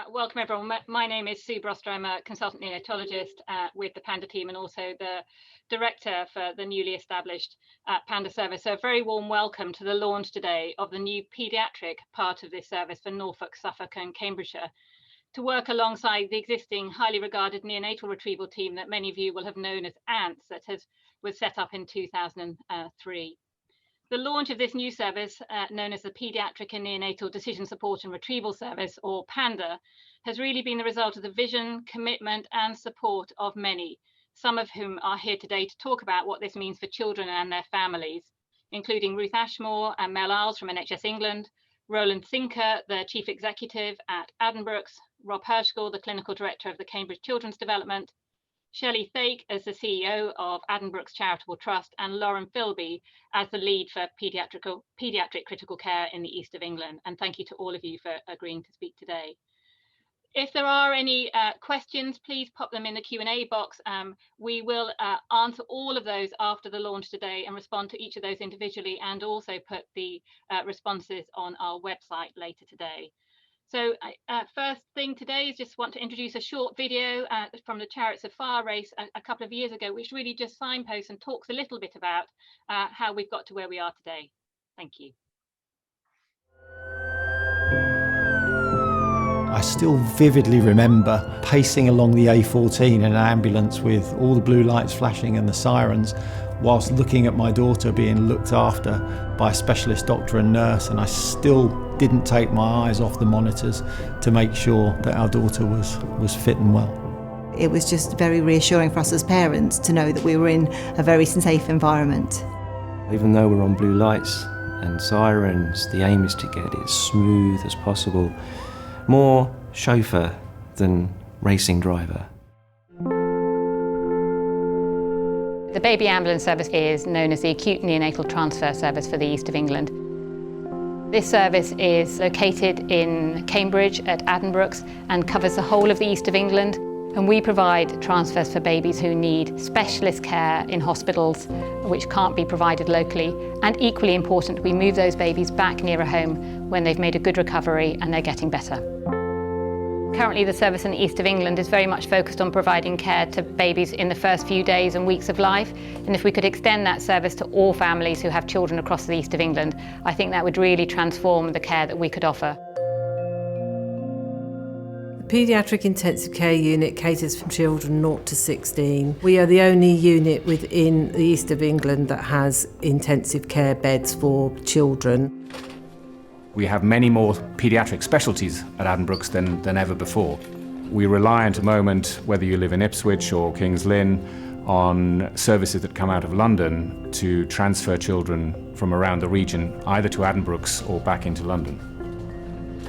Welcome everyone. My name is Sue Broster. I'm a consultant neonatologist with the PaNDR team and also the director for the newly established PaNDR service. So a very warm welcome to the launch today of the new paediatric part of this service for Norfolk, Suffolk and Cambridgeshire, to work alongside the existing highly regarded neonatal retrieval team that many of you will have known as ANTS, that was set up in 2003. The launch of this new service, known as the Pediatric and Neonatal Decision Support and Retrieval Service, or PaNDR, has really been the result of the vision, commitment and support of many, some of whom are here today to talk about what this means for children and their families, including Ruth Ashmore and Mel Isles from NHS England, Roland Sinker, the Chief Executive at Addenbrooke's, Rob Herschel, the Clinical Director of the Cambridge Children's Development, Shelley Thake as the CEO of Addenbrooke's Charitable Trust, and Lauren Philby as the lead for paediatric critical care in the east of England. And thank you to all of you for agreeing to speak today. If there are any questions, please pop them in the Q&A box. We will answer all of those after the launch today and respond to each of those individually, and also put the responses on our website later today. So first thing today is just want to introduce a short video from the Chariots of Fire race a couple of years ago, which really just signposts and talks a little bit about how we've got to where we are today. Thank you. I still vividly remember pacing along the A14 in an ambulance with all the blue lights flashing and the sirens, whilst looking at my daughter being looked after by a specialist doctor and nurse, and I still didn't take my eyes off the monitors to make sure that our daughter was fit and well. It was just very reassuring for us as parents to know that we were in a very safe environment. Even though we're on blue lights and sirens, the aim is to get it as smooth as possible. More chauffeur than racing driver. The baby ambulance service is known as the Acute Neonatal Transfer Service for the East of England. This service is located in Cambridge at Addenbrooke's and covers the whole of the East of England. And we provide transfers for babies who need specialist care in hospitals which can't be provided locally. And equally important, we move those babies back nearer home when they've made a good recovery and they're getting better. Currently, the service in the East of England is very much focused on providing care to babies in the first few days and weeks of life. And if we could extend that service to all families who have children across the East of England, I think that would really transform the care that we could offer. The Paediatric Intensive Care Unit caters for children 0 to 16. We are the only unit within the East of England that has intensive care beds for children. We have many more paediatric specialties at Addenbrooke's than ever before. We rely at the moment, whether you live in Ipswich or Kings Lynn, on services that come out of London to transfer children from around the region, either to Addenbrooke's or back into London.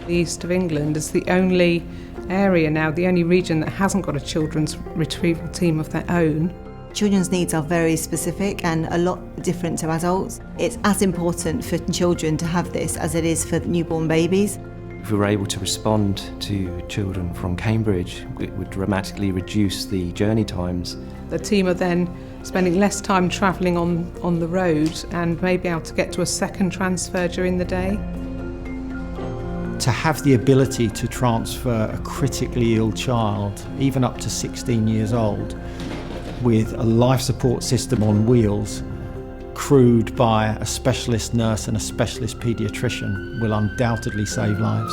The East of England is the only area now, the only region that hasn't got a children's retrieval team of their own. Children's needs are very specific and a lot different to adults. It's as important for children to have this as it is for newborn babies. If we were able to respond to children from Cambridge, it would dramatically reduce the journey times. The team are then spending less time travelling on the road and may be able to get to a second transfer during the day. To have the ability to transfer a critically ill child, even up to 16 years old, with a life support system on wheels, crewed by a specialist nurse and a specialist paediatrician, will undoubtedly save lives.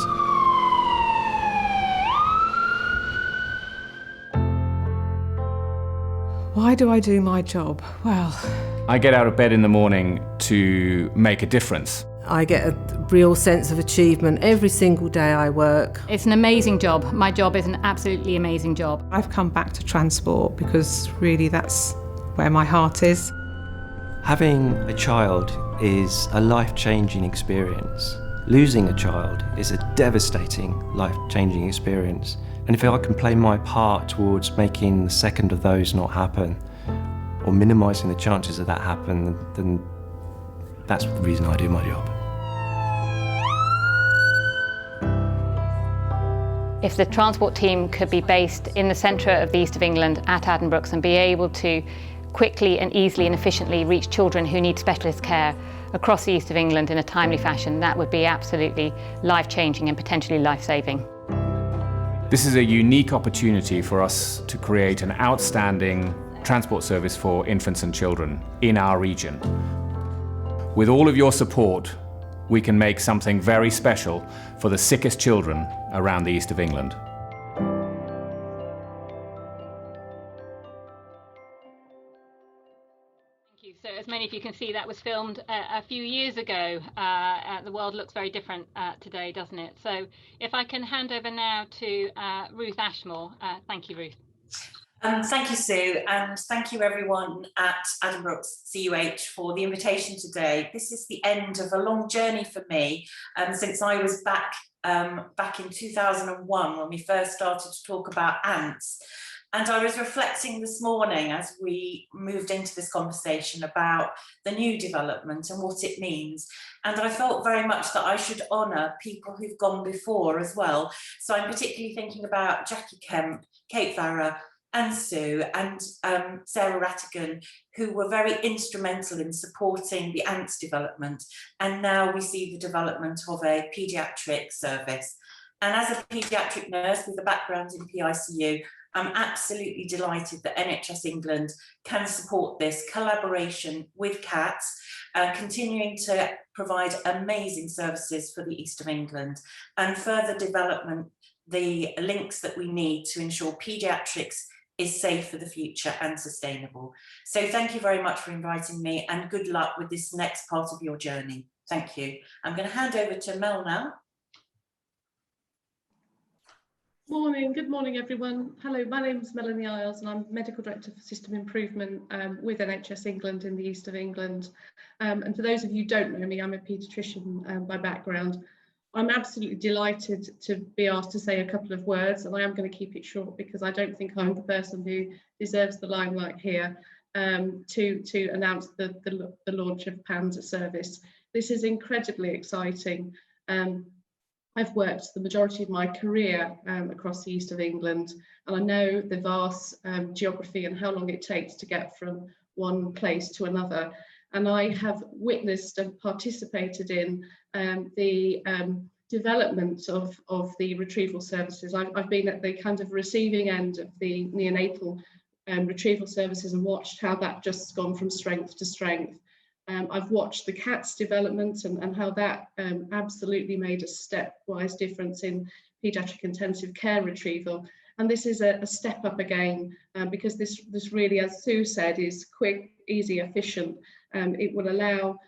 Why do I do my job? Well, I get out of bed in the morning to make a difference. I get a real sense of achievement every single day I work. It's an amazing job. My job is an absolutely amazing job. I've come back to transport because really that's where my heart is. Having a child is a life-changing experience. Losing a child is a devastating life-changing experience. And if I can play my part towards making the second of those not happen, or minimising the chances of that happen, then that's the reason I do my job. If the transport team could be based in the centre of the East of England at Addenbrooke's and be able to quickly and easily and efficiently reach children who need specialist care across the East of England in a timely fashion, that would be absolutely life-changing and potentially life-saving. This is a unique opportunity for us to create an outstanding transport service for infants and children in our region. With all of your support, we can make something very special for the sickest children around the east of England. So as many of you can see, that was filmed a few years ago. The world looks very different today, doesn't it? So if I can hand over now to Ruth Ashmore. Thank you, Ruth. Thank you, Sue, and thank you everyone at Addenbrooke's CUH for the invitation today. This is the end of a long journey for me since I was back in 2001 when we first started to talk about ants. And I was reflecting this morning as we moved into this conversation about the new development and what it means. And I felt very much that I should honour people who've gone before as well. So I'm particularly thinking about Jackie Kemp, Kate Farrer, and Sue and Sarah Rattigan, who were very instrumental in supporting the ants development. And now we see the development of a paediatric service. And as a paediatric nurse with a background in PICU, I'm absolutely delighted that NHS England can support this collaboration with CATS, continuing to provide amazing services for the East of England and further development the links that we need to ensure paediatrics is safe for the future and sustainable. So thank you very much for inviting me and good luck with this next part of your journey. Thank you. I'm going to hand over to Mel now. Good morning everyone. Hello, my name is Melanie Isles and I'm Medical Director for System Improvement with NHS England in the East of England. And for those of you who don't know me, I'm a paediatrician by background. I'm absolutely delighted to be asked to say a couple of words, and I am going to keep it short because I don't think I'm the person who deserves the limelight here to announce the launch of PaNDR service. This is incredibly exciting. I've worked the majority of my career across the East of England, and I know the vast geography and how long it takes to get from one place to another. And I have witnessed and participated in the development of the retrieval services. I've been at the kind of receiving end of the neonatal retrieval services and watched how that just gone from strength to strength. I've watched the CATS development and how that absolutely made a stepwise difference in paediatric intensive care retrieval. And this is a step up again because this really, as Sue said, is quick, easy, efficient. It will allow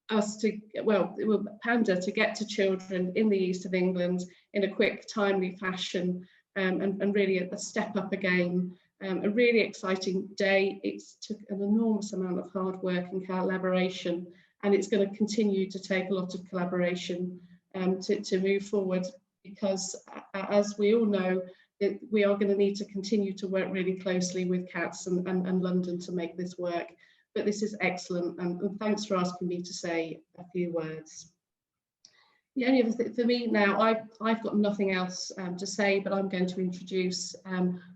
us to, PaNDR to get to children in the East of England in a quick, timely fashion and really a step up again. A really exciting day. It took an enormous amount of hard work and collaboration, and it's going to continue to take a lot of collaboration to move forward, because as we all know, we are going to need to continue to work really closely with CATS and London to make this work. But this is excellent, and thanks for asking me to say a few words. The only other thing for me now, I've got nothing else to say, but I'm going to introduce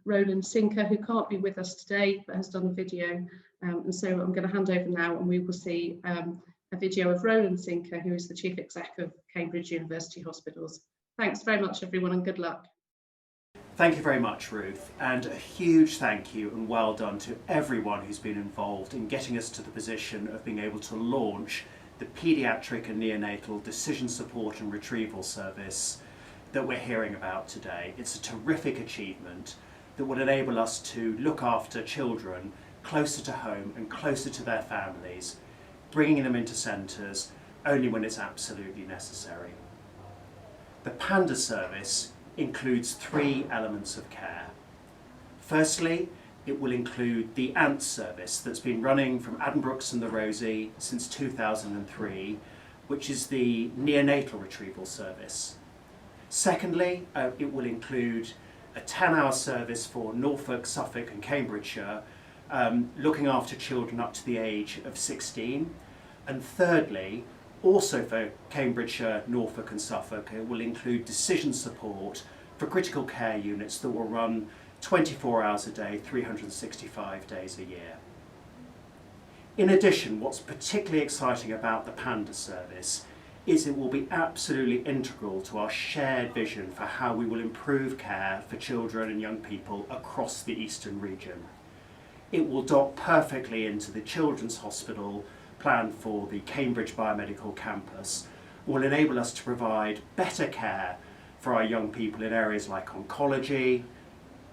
Roland Sinker, who can't be with us today, but has done a video. And so I'm going to hand over now, and we will see a video of Roland Sinker, who is the Chief Exec of Cambridge University Hospitals. Thanks very much, everyone, and good luck. Thank you very much, Ruth, and a huge thank you and well done to everyone who's been involved in getting us to the position of being able to launch the Pediatric and Neonatal Decision Support and Retrieval Service that we're hearing about today. It's a terrific achievement that would enable us to look after children closer to home and closer to their families, bringing them into centres only when it's absolutely necessary. The PaNDR service includes 3 elements of care. Firstly, it will include the ANT service that's been running from Addenbrooke's and the Rosie since 2003, which is the neonatal retrieval service. Secondly, it will include a 10-hour service for Norfolk, Suffolk and Cambridgeshire, looking after children up to the age of 16. And thirdly, also for Cambridgeshire, Norfolk and Suffolk, it will include decision support for critical care units that will run 24 hours a day, 365 days a year. In addition, what's particularly exciting about the PaNDR service is it will be absolutely integral to our shared vision for how we will improve care for children and young people across the Eastern region. It will dock perfectly into the Children's Hospital planned for the Cambridge Biomedical Campus, will enable us to provide better care for our young people in areas like oncology,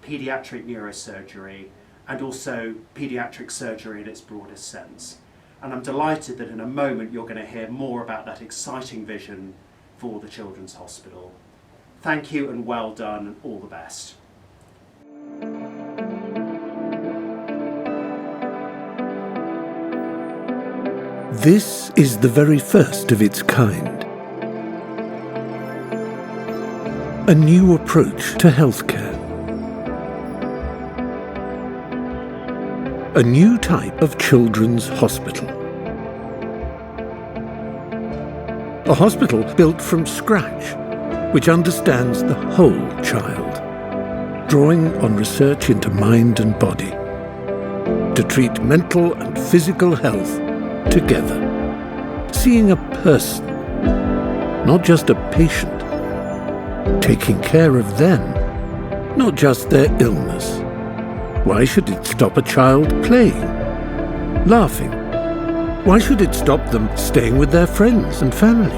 paediatric neurosurgery, and also paediatric surgery in its broadest sense. And I'm delighted that in a moment you're going to hear more about that exciting vision for the Children's Hospital. Thank you and well done, and all the best. This is the very first of its kind. A new approach to healthcare. A new type of children's hospital. A hospital built from scratch, which understands the whole child, drawing on research into mind and body, to treat mental and physical health together, seeing a person, not just a patient, taking care of them, not just their illness. Why should it stop a child playing, laughing? Why should it stop them staying with their friends and family?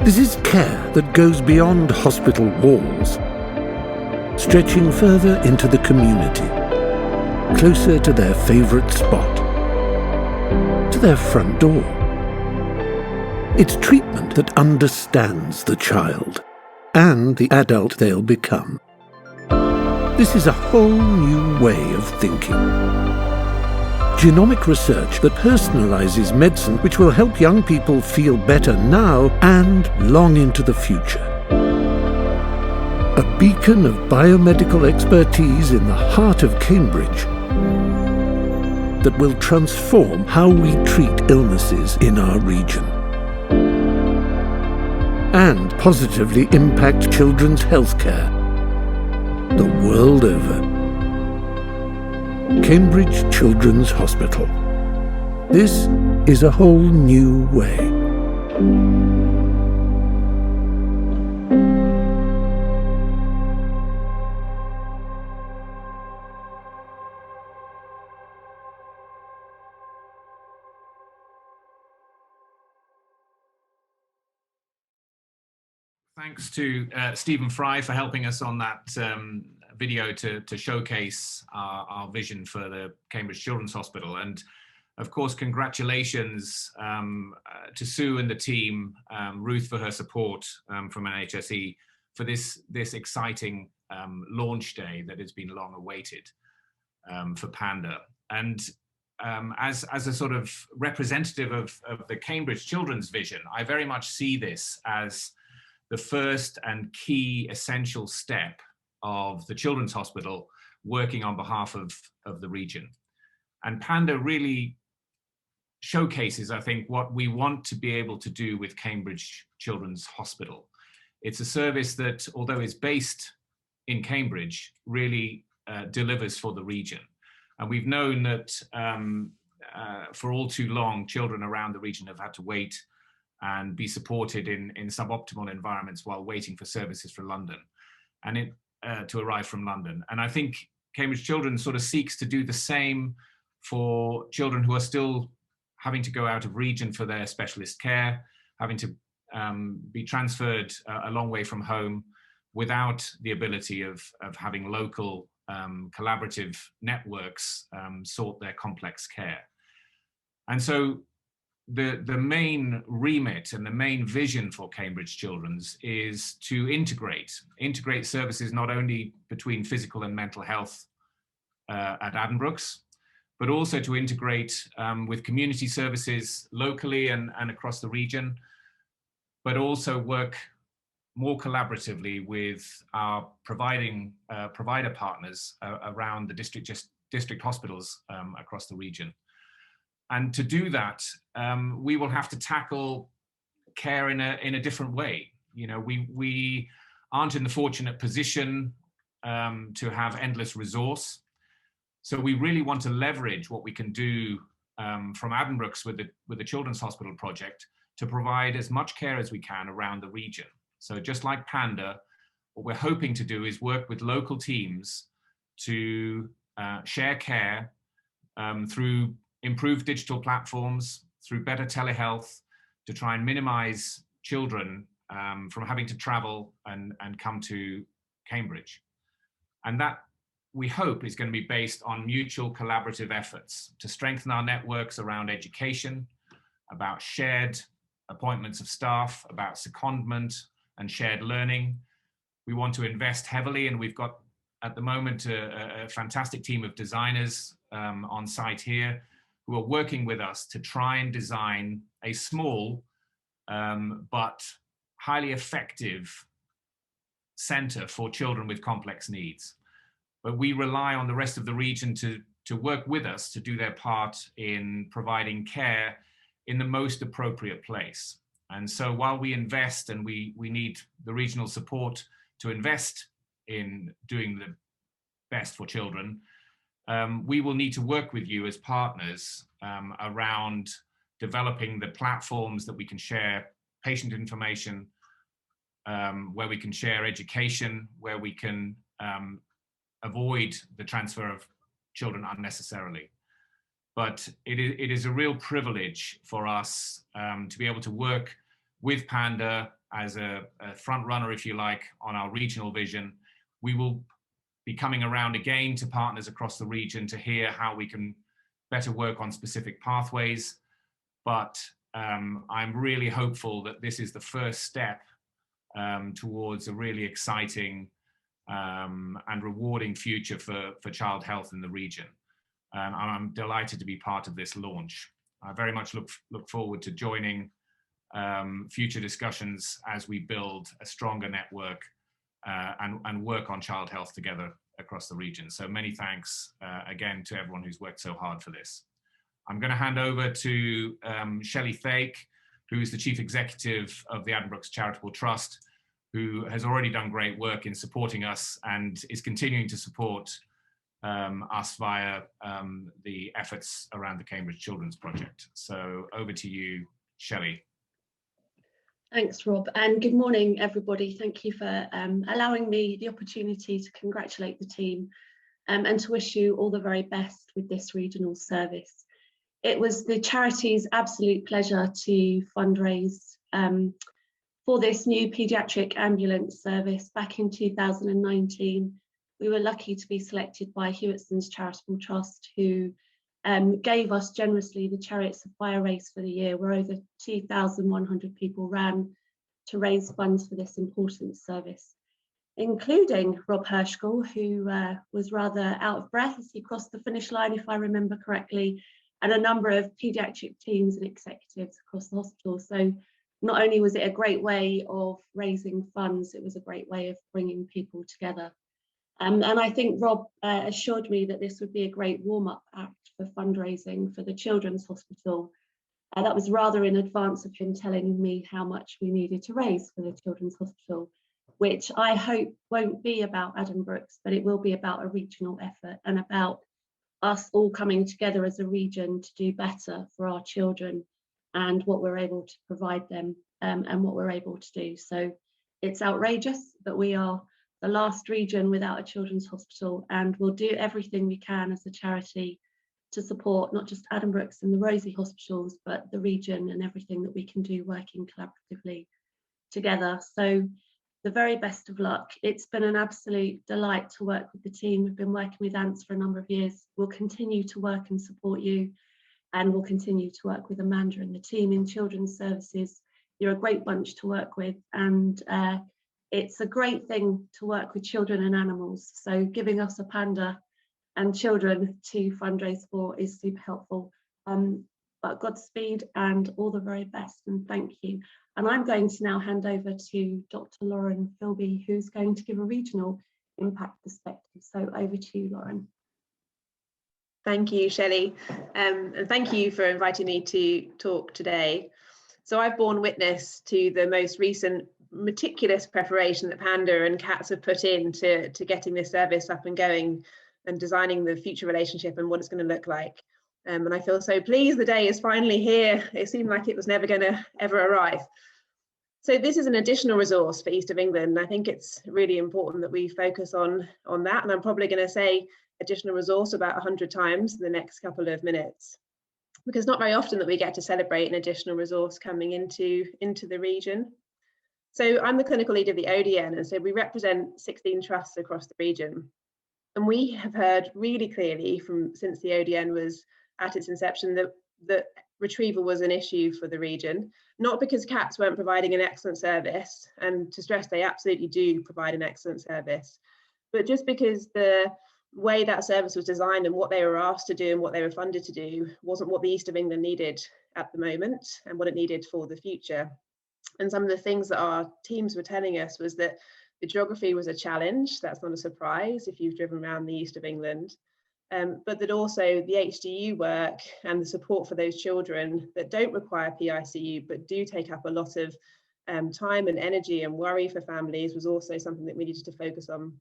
This is care that goes beyond hospital walls, stretching further into the community, closer to their favourite spot, to their front door. It's treatment that understands the child and the adult they'll become. This is a whole new way of thinking. Genomic research that personalizes medicine, which will help young people feel better now and long into the future. A beacon of biomedical expertise in the heart of Cambridge that will transform how we treat illnesses in our region and positively impact children's healthcare the world over. Cambridge Children's Hospital. This is a whole new way. Thanks to Stephen Fry for helping us on that video to showcase our vision for the Cambridge Children's Hospital. And of course, congratulations to Sue and the team, Ruth for her support from NHSE for this exciting launch day that has been long awaited for PaNDR. And as a sort of representative of the Cambridge Children's vision, I very much see this as the first and key essential step of the Children's Hospital working on behalf of the region. And PaNDR really showcases, I think, what we want to be able to do with Cambridge Children's Hospital. It's a service that, although is based in Cambridge, really delivers for the region. And we've known that for all too long, children around the region have had to wait and be supported in suboptimal environments while waiting for services from London and to arrive from London. And I think Cambridge Children's sort of seeks to do the same for children who are still having to go out of region for their specialist care, having to be transferred a long way from home without the ability of having local collaborative networks sort their complex care. And so the main remit and the main vision for Cambridge Children's is to integrate services not only between physical and mental health at Addenbrooke's, but also to integrate with community services locally and across the region, but also work more collaboratively with our provider partners around the district hospitals across the region. And to do that, we will have to tackle care in a different way. You know, we aren't in the fortunate position to have endless resource. So we really want to leverage what we can do from Addenbrooke's with the Children's Hospital project to provide as much care as we can around the region. So just like PaNDR, what we're hoping to do is work with local teams to share care through improved digital platforms, through better telehealth, to try and minimize children from having to travel and come to Cambridge. And that, we hope, is going to be based on mutual collaborative efforts to strengthen our networks around education, about shared appointments of staff, about secondment and shared learning. We want to invest heavily, and we've got at the moment a fantastic team of designers on site here who are working with us to try and design a small but highly effective centre for children with complex needs. But we rely on the rest of the region to work with us to do their part in providing care in the most appropriate place. And so while we invest, and we need the regional support to invest in doing the best for children, we will need to work with you as partners around developing the platforms that we can share patient information, where we can share education, where we can avoid the transfer of children unnecessarily. But it is a real privilege for us to be able to work with PaNDR as a front runner, if you like, on our regional vision. We will be coming around again to partners across the region to hear how we can better work on specific pathways. But I'm really hopeful that this is the first step towards a really exciting and rewarding future for child health in the region. And I'm delighted to be part of this launch. I very much look forward to joining future discussions as we build a stronger network and work on child health together across the region. So many thanks again to everyone who's worked so hard for this. I'm going to hand over to Shelley Thake, who is the Chief Executive of the Addenbrooke's Charitable Trust, who has already done great work in supporting us and is continuing to support us via the efforts around the Cambridge Children's Project. So over to you, Shelley. Thanks, Rob, and good morning, everybody. Thank you for allowing me the opportunity to congratulate the team and to wish you all the very best with this regional service. It was the charity's absolute pleasure to fundraise for this new paediatric ambulance service back in 2019. We were lucky to be selected by Hewittson's Charitable Trust, who gave us generously the Chariots of Fire race for the year, where over 2,100 people ran to raise funds for this important service, including Rob Herschel, who was rather out of breath as he crossed the finish line, if I remember correctly, and a number of paediatric teams and executives across the hospital. So not only was it a great way of raising funds, it was a great way of bringing people together. And I think Rob assured me that this would be a great warm-up act for fundraising for the Children's Hospital. That was rather in advance of him telling me how much we needed to raise for the Children's Hospital, which I hope won't be about Addenbrooke's, but it will be about a regional effort and about us all coming together as a region to do better for our children and what we're able to provide them and what we're able to do. So it's outrageous, but we are the last region without a children's hospital, and we'll do everything we can as a charity to support not just Addenbrooke's and the Rosie hospitals, but the region and everything that we can do working collaboratively together. So the very best of luck. It's been an absolute delight to work with the team. We've been working with ANTS for a number of years. We'll continue to work and support you, and we'll continue to work with Amanda and the team in Children's Services. You're a great bunch to work with, and it's a great thing to work with children and animals. So giving us a panda and children to fundraise for is super helpful. But Godspeed and all the very best, and thank you. And I'm going to now hand over to Dr. Lauren Philby, who's going to give a regional impact perspective. So over to you, Lauren. Thank you, Shelley, and thank you for inviting me to talk today. So I've borne witness to the most recent meticulous preparation that PaNDR and CATS have put in to getting this service up and going and designing the future relationship and what it's going to look like. And I feel so pleased the day is finally here. It seemed like it was never going to ever arrive. So this is an additional resource for East of England. I think it's really important that we focus on that. And I'm probably going to say additional resource about 100 times in the next couple of minutes, because not very often that we get to celebrate an additional resource coming into the region. So I'm the clinical lead of the ODN, and so we represent 16 trusts across the region. And we have heard really clearly since the ODN was at its inception that retrieval was an issue for the region, not because cats weren't providing an excellent service, and to stress they absolutely do provide an excellent service, but just because the way that service was designed and what they were asked to do and what they were funded to do wasn't what the East of England needed at the moment and what it needed for the future. And some of the things that our teams were telling us was that the geography was a challenge. That's not a surprise if you've driven around the East of England. But that also the HDU work and the support for those children that don't require PICU but do take up a lot of time and energy and worry for families was also something that we needed to focus on.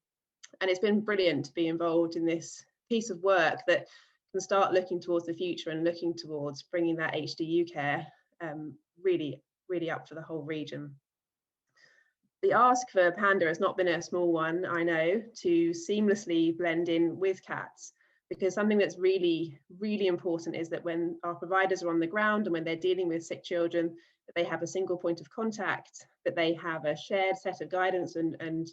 And it's been brilliant to be involved in this piece of work that can start looking towards the future and looking towards bringing that HDU care really up for the whole region. The ask for PaNDR has not been a small one, I know, to seamlessly blend in with cats, because something that's really important is that when our providers are on the ground and when they're dealing with sick children, that they have a single point of contact, that they have a shared set of guidance and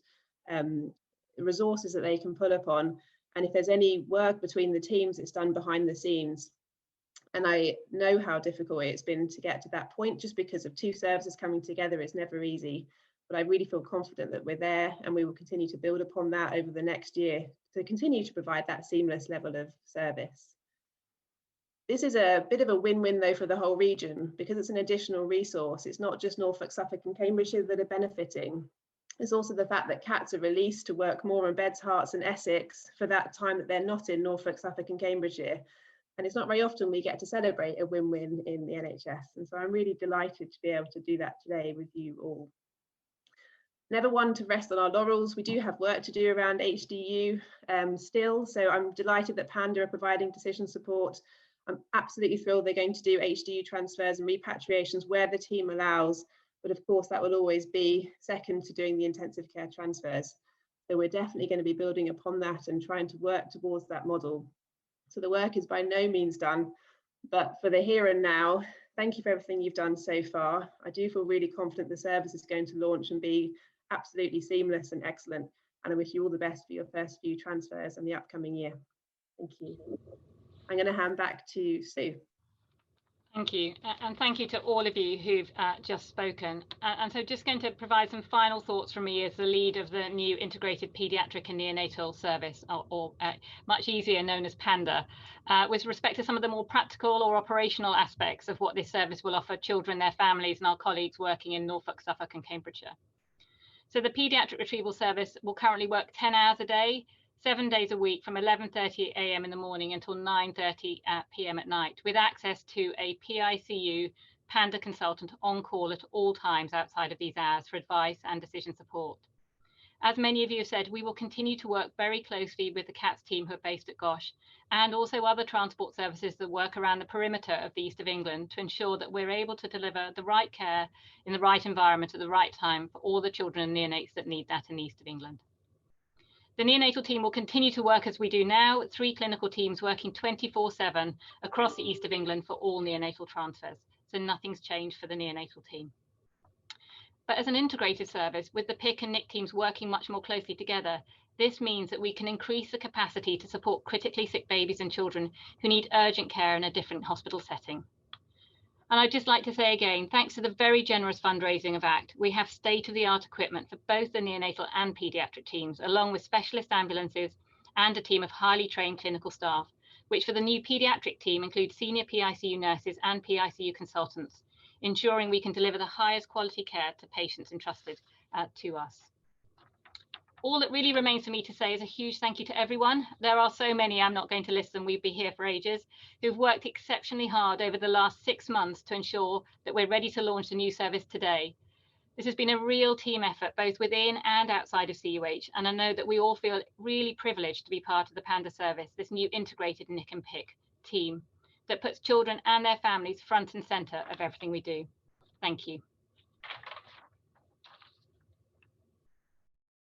resources that they can pull upon. And if there's any work between the teams, it's done behind the scenes. And I know how difficult it's been to get to that point, just because of two services coming together. It's never easy, but I really feel confident that we're there, and we will continue to build upon that over the next year to continue to provide that seamless level of service. This is a bit of a win-win though for the whole region, because it's an additional resource. It's not just Norfolk, Suffolk and Cambridgeshire that are benefiting. It's also the fact that cats are released to work more on beds, Herts and Essex for that time that they're not in Norfolk, Suffolk and Cambridgeshire. And it's not very often we get to celebrate a win-win in the NHS. And so I'm really delighted to be able to do that today with you all. Never one to rest on our laurels. We do have work to do around HDU still. So I'm delighted that PaNDR are providing decision support. I'm absolutely thrilled they're going to do HDU transfers and repatriations where the team allows. But of course, that will always be second to doing the intensive care transfers. So we're definitely going to be building upon that and trying to work towards that model. So the work is by no means done, but for the here and now, thank you for everything you've done so far. I do feel really confident the service is going to launch and be absolutely seamless and excellent. And I wish you all the best for your first few transfers and the upcoming year. Thank you. I'm going to hand back to Sue. Thank you, and thank you to all of you who've just spoken. And so just going to provide some final thoughts from me as the lead of the new integrated Pediatric and Neonatal service, or much easier known as PaNDR, with respect to some of the more practical or operational aspects of what this service will offer children, their families and our colleagues working in Norfolk, Suffolk and Cambridgeshire. So the Pediatric Retrieval Service will currently work 10 hours a day, 7 days a week from 11:30 a.m. in the morning until 9:30 p.m. at night, with access to a PICU PaNDR consultant on call at all times outside of these hours for advice and decision support. As many of you have said, we will continue to work very closely with the CATS team who are based at Gosh, and also other transport services that work around the perimeter of the East of England to ensure that we're able to deliver the right care in the right environment at the right time for all the children and neonates that need that in the East of England. The neonatal team will continue to work as we do now, 3 clinical teams working 24/7 across the East of England for all neonatal transfers. So nothing's changed for the neonatal team. But as an integrated service, with the PIC and NIC teams working much more closely together, this means that we can increase the capacity to support critically sick babies and children who need urgent care in a different hospital setting. And I'd just like to say again, thanks to the very generous fundraising of ACT, we have state-of-the-art equipment for both the neonatal and paediatric teams, along with specialist ambulances and a team of highly trained clinical staff, which for the new paediatric team includes senior PICU nurses and PICU consultants, ensuring we can deliver the highest quality care to patients entrusted to us. All that really remains for me to say is a huge thank you to everyone. There are so many, I'm not going to list them, we'd be here for ages, who've worked exceptionally hard over the last 6 months to ensure that we're ready to launch the new service today. This has been a real team effort, both within and outside of CUH, and I know that we all feel really privileged to be part of the PaNDR service, this new integrated NIC and PIC team, that puts children and their families front and centre of everything we do. Thank you.